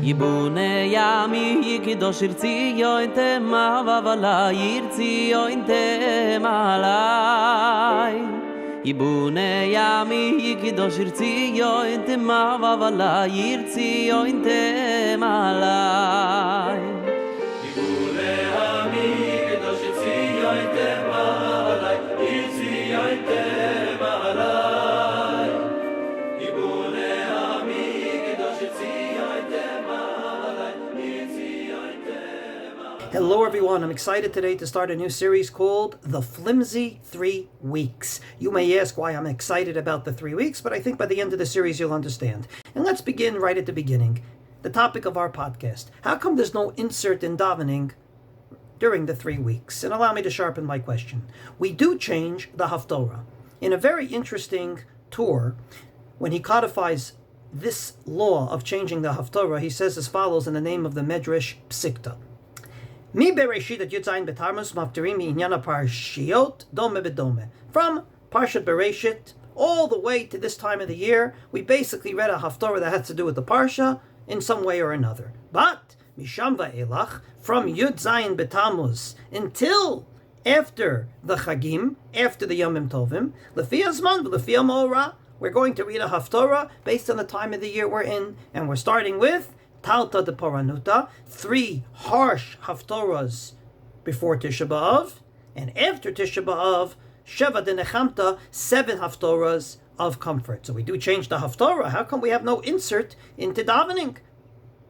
Yibune yami yikidosh irtziyo inte mavavala yirtziyo inte malai. Yibune yami yikidosh irtziyo inte mavavala yirtziyo inte malai. Yibune yami yikidosh irtziyo inte mavavala yirtziyo inte malai. Yibune yami yikidosh irtziyo inte. Hello everyone, I'm excited today to start a new series called The FLIMSY 3 Weeks. You may ask why I'm excited about the 3 weeks, but I think by the end of the series you'll understand. And let's begin right at the beginning. The topic of our podcast. How come there's no insert in davening during the 3 weeks? And allow me to sharpen my question. We do change the Haftorah. In a very interesting tour, when he codifies this law of changing the Haftorah, he says as follows in the name of the Medrash Psikta. Mi bereshit at Yudzayin betarmus mafterim inyana parshiyot dome bedome. From Parshat Bereshit all the way to this time of the year, we basically read a haftorah that has to do with the parsha in some way or another. But misham va'elach, from Yudzayin betamuz until after the Chagim, after the Yomim Tovim, lefi azman lefi amora, we're going to read a haftorah based on the time of the year we're in, and we're starting with Talta de Paranuta, 3 harsh haftorahs before Tisha B'Av, and after Tisha B'Av, Sheva de Nechamta, 7 haftorahs of comfort. So we do change the haftorah. How come we have no insert into davening?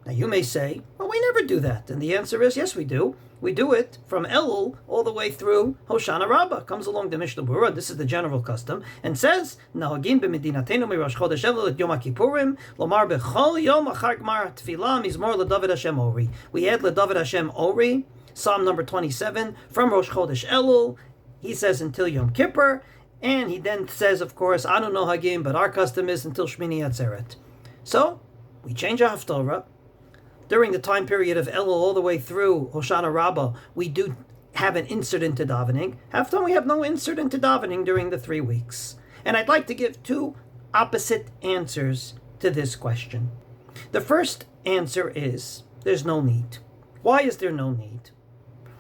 Now you may say, well, we never do that. And the answer is, yes, we do. We do it from Elul all the way through Hoshana Rabbah. Comes along the Mishnah Berurah, this is the general custom, and says, Nahagim b'medinatenu mirosh chodesh Elul et Yom HaKippurim, lomar b'chol yom achar gmar tefillah mizmor leDavid Hashem Ori. We add leDavid Hashem Ori, Psalm number 27, from Rosh Chodesh Elul. He says until Yom Kippur, and he then says, of course, Anu Nohagim, but our custom is until Shmini Atzeret. So, we change our Haftorah. During the time period of Elul all the way through Hoshana Rabbah, we do have an insert into davening. Half time we have no insert into davening during the 3 weeks. And I'd like to give 2 opposite answers to this question. The first answer is, there's no need. Why is there no need?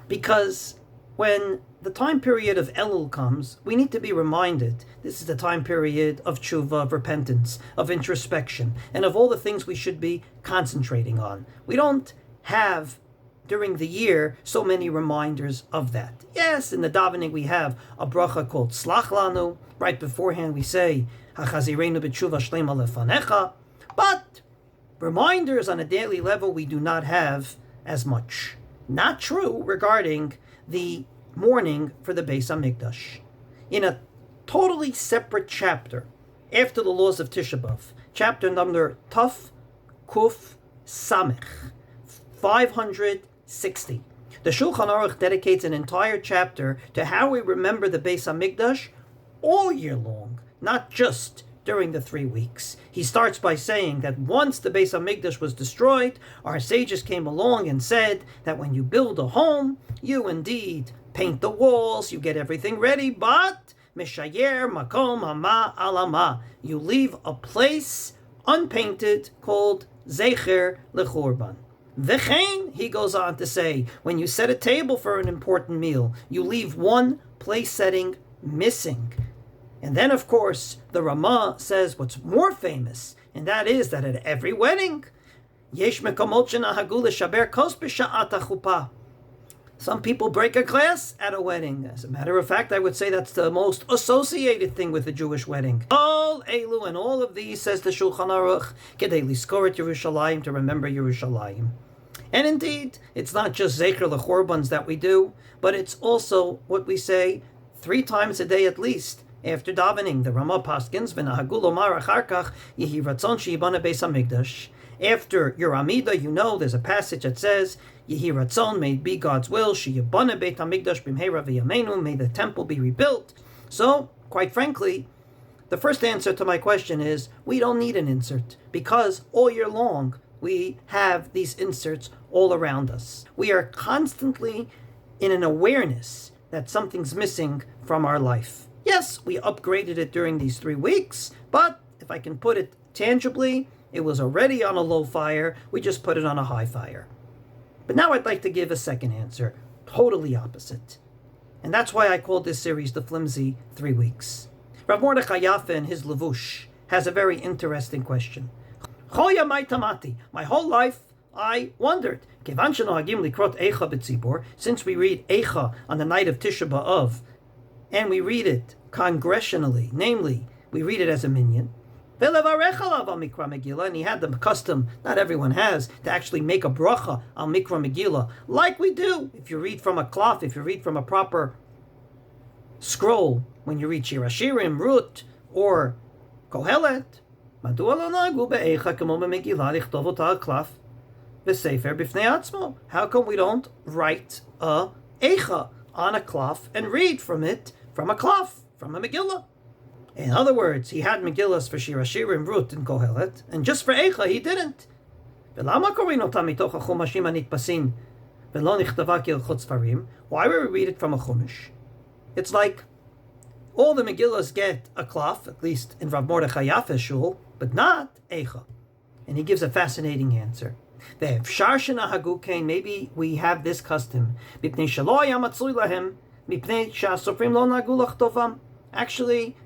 Because when the time period of Elul comes, we need to be reminded this is the time period of tshuva, of repentance, of introspection, and of all the things we should be concentrating on. We don't have, during the year, so many reminders of that. Yes, in the davening we have a bracha called Slach Lanu. Right beforehand we say, Hachazirenu b'tshuva shlema lefanecha. But reminders on a daily level we do not have as much. Not true regarding the mourning for the Beis HaMikdash. In a totally separate chapter, after the laws of Tisha B'Av, chapter number Taf Kuf Samech, 560, the Shulchan Aruch dedicates an entire chapter to how we remember the Beis HaMikdash all year long, not just during the 3 weeks. He starts by saying that once the Beis HaMikdash was destroyed, our sages came along and said that when you build a home, you indeed paint the walls, you get everything ready, but Mishayer Makom Hama Alama, you leave a place unpainted called Zecher Lechorban. V'chein, he goes on to say, when you set a table for an important meal, you leave one place setting missing. And then, of course, the Ramah says what's more famous, and that is that at every wedding, Yesh mekomot shenahagu leshaber kos b'sha'at hachupah. Some people break a glass at a wedding. As a matter of fact, I would say that's the most associated thing with a Jewish wedding. All Elu and all of these, says the Shulchan Aruch, Kedei Liskor Yerushalayim, to remember Yerushalayim. And indeed, it's not just Zecher Lechorbans that we do, but it's also what we say 3 times a day at least. After davening, the Ramah paskins, v'nahagu lomar achar kach yehi ratzon she'yibana Beis HaMikdash. After your Amida, you know, there's a passage that says, Yehi Ratzon, may it be God's will, Sheyibana Beit HaMikdash b'mheira v'yameinu, may the temple be rebuilt. So, quite frankly, the first answer to my question is, we don't need an insert, because all year long, we have these inserts all around us. We are constantly in an awareness that something's missing from our life. Yes, we upgraded it during these 3 weeks, but if I can put it tangibly, It was already on a low fire. We just put it on a high fire. But now I'd like to give a second answer, totally opposite. And that's why I called this series the Flimsy 3 Weeks. Rav Mordechai Yaffe in his Levush has a very interesting question. Choya mai tamati. My whole life I wondered. Since we read Eicha on the night of Tisha B'Av, and we read it congressionally, namely, we read it as a minyan, and he had the custom, not everyone has, to actually make a bracha on Mikra Megillah, like we do if you read from a cloth, if you read from a proper scroll, when you read Shir Hashirim, Rut, or Kohelet. How come we don't write a Eicha on a cloth and read from it from a cloth, from a Megillah? In other words, he had Megillas for Shir Hashirim, Rut, and Kohelet, and just for Eicha he didn't. Why would we read it from a Chumash? It's like all the Megillas get a cloth, at least in Rav Mordechai Yaffe's shul, but not Eicha. And he gives a fascinating answer. Maybe we have this custom. Actually,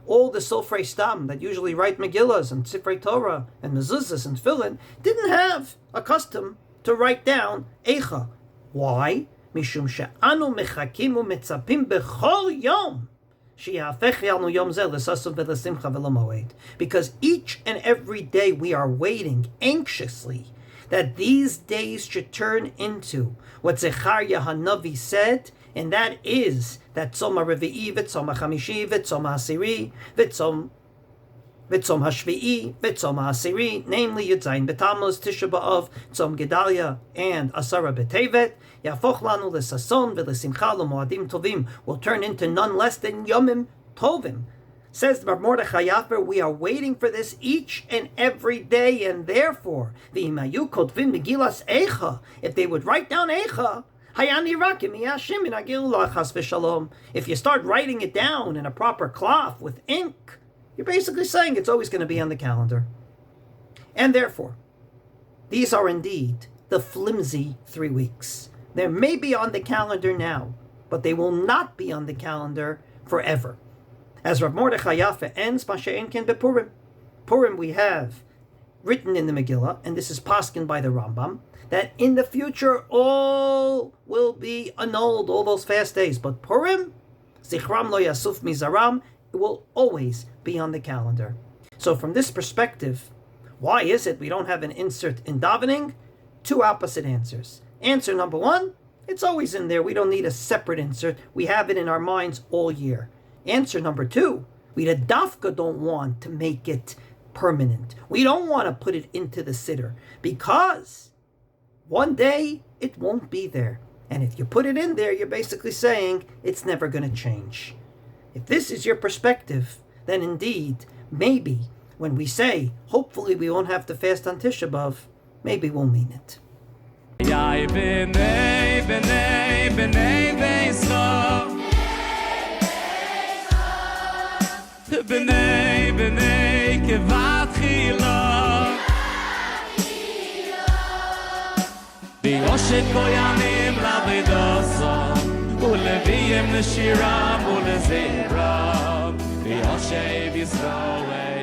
all the Sofrei Stam that usually write Megillas and Sifrei Torah and Mezuzahs and Tefillin didn't have a custom to write down Eicha. Why? Mishum she'anu mechakim u'metzapim bechol yom she'yafech yanu yom zeh l'sasav v'lesimcha v'lemoed. Because each and every day we are waiting anxiously that these days should turn into what Zechariah Hanavi said, and that is that Tzom HaRevi'i, V'Tzom HaChamishi, V'Tzom HaAsiri, V'Tzom HaShvi'i, V'Tzom HaAsiri, namely Yudzayin B'Tammuz, Tisha B'Av, Tzom Gedalia, and Asara B'Tevet, Yafoch Lanu L'Sason, V'Lesimcha L'Moadim Tovim, will turn into none less than Yomim Tovim. Says Rav Mordechai Yaffe, we are waiting for this each and every day, and therefore, V'imayu Kotvim Megillas Eicha, if they would write down Eicha, if you start writing it down in a proper cloth with ink, you're basically saying it's always going to be on the calendar. And therefore, these are indeed the flimsy 3 weeks. They may be on the calendar now, but they will not be on the calendar forever. As Rav Mordechai Yaffe ends, Mashe'en Ken Bepurim. Purim we have written in the Megillah, and this is paskin by the Rambam, that in the future all will be annulled, all those fast days. But Purim, Zichram lo yasuf mizaram, it will always be on the calendar. So from this perspective, why is it we don't have an insert in davening? 2 opposite answers. Answer number 1, it's always in there. We don't need a separate insert. We have it in our minds all year. Answer number 2, we the dafka don't want to make it permanent. We don't want to put it into the siddur because one day it won't be there. And if you put it in there, you're basically saying it's never going to change. If this is your perspective, then indeed, maybe when we say, hopefully we won't have to fast on Tisha B'Av, maybe we'll mean it. B'nei b'nei kevat chila B'yoshet koyanim lavidosom U'leviyim l'shiram u'leziram B'yoshev Yisroel